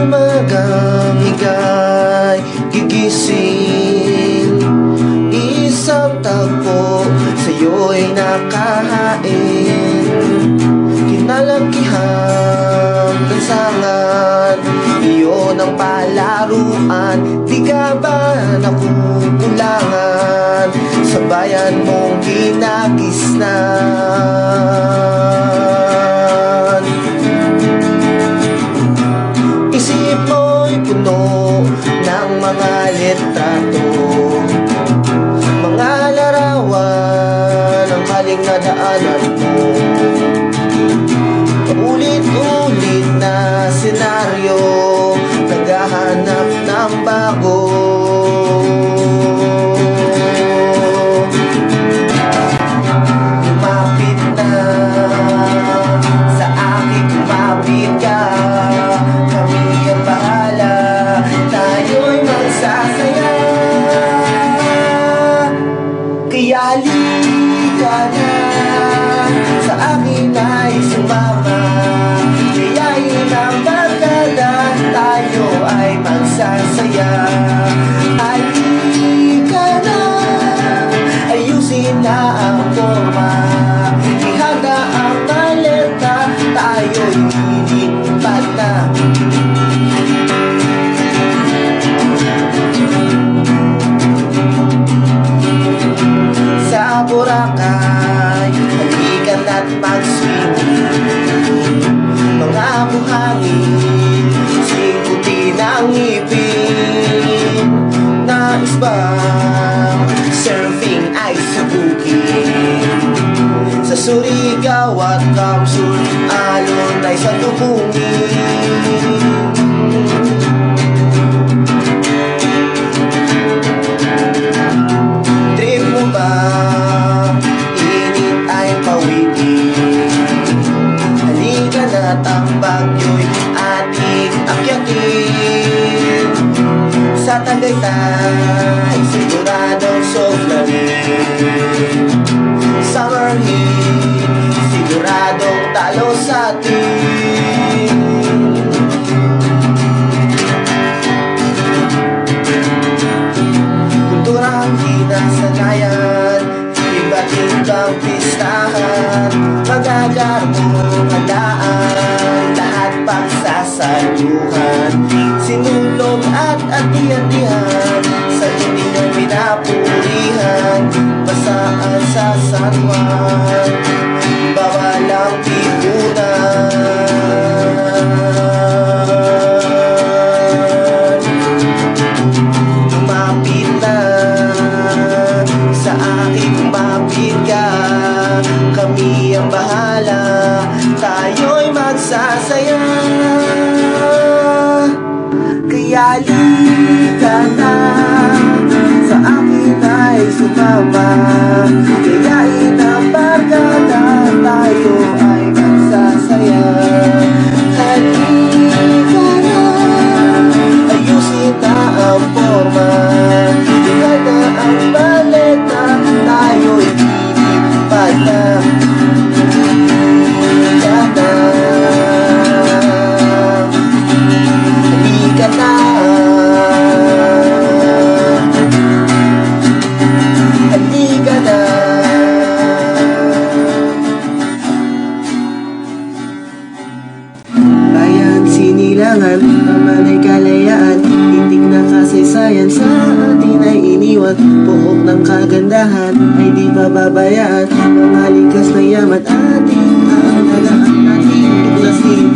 Umagang ika'y gigising, isang tagpo sa'yo'y nakahain. Kinalakihang lansangan, iyon ang palaruan. Di ka ba nakukulangan sa bayan mong kinagisnan? Isip mo'y puno ng mga litrato, mga larawan ng haling nadaanan mo. Paulit-ulit na senaryo, naghahanap ng bago. Lumapit na sa akin, kumapit ka. Kaya halika na, sa akin ay sumama. Kayain ang barkada, tayo ay magsasaya. Halika na, ayusin na ang forma. Ihanda ang maleta, tayo'y lilipat na. Boracay, halika na't mag-swimming. Mga buhangin, singkutin ang ngipin. Nais bang surfing ay subukin? Sa Surigao at Kamsul, alon ay salubungin. Trip mo ba? At ang bagyo'y ating akyatin. Sa Tagaytay, siguradong soft na rin. Summer heat, siguradong talo sa atin. Kulturang kinasanayan, iba't ibang pistahan. Magagarmong handaan, lahat pagsasaluhan. Sinulong at ati-atihan, sa tuwing pinapurihan. Basaan sa San Juan, bawal ang pikunan. Lumapit na, sa akin kumapit ka. Kami ang bahala, tayo'y magsasaya. Kaya halika na, sa akin ay sumama. Kayain ang barkada, tayo ay magsasaya. Halika na, ayusin na ang forma. Ihanda ang maleta, tayo'y lilipat na. Halika na, halika na. Bayan sinilangan, pamanay kalayaan. Titik na kasaysayan, sa atin ay iniwan. Puok ng kagandahan, ay di pababayaan. Mga likas na yaman, ating aalagaan, ating tuklasin.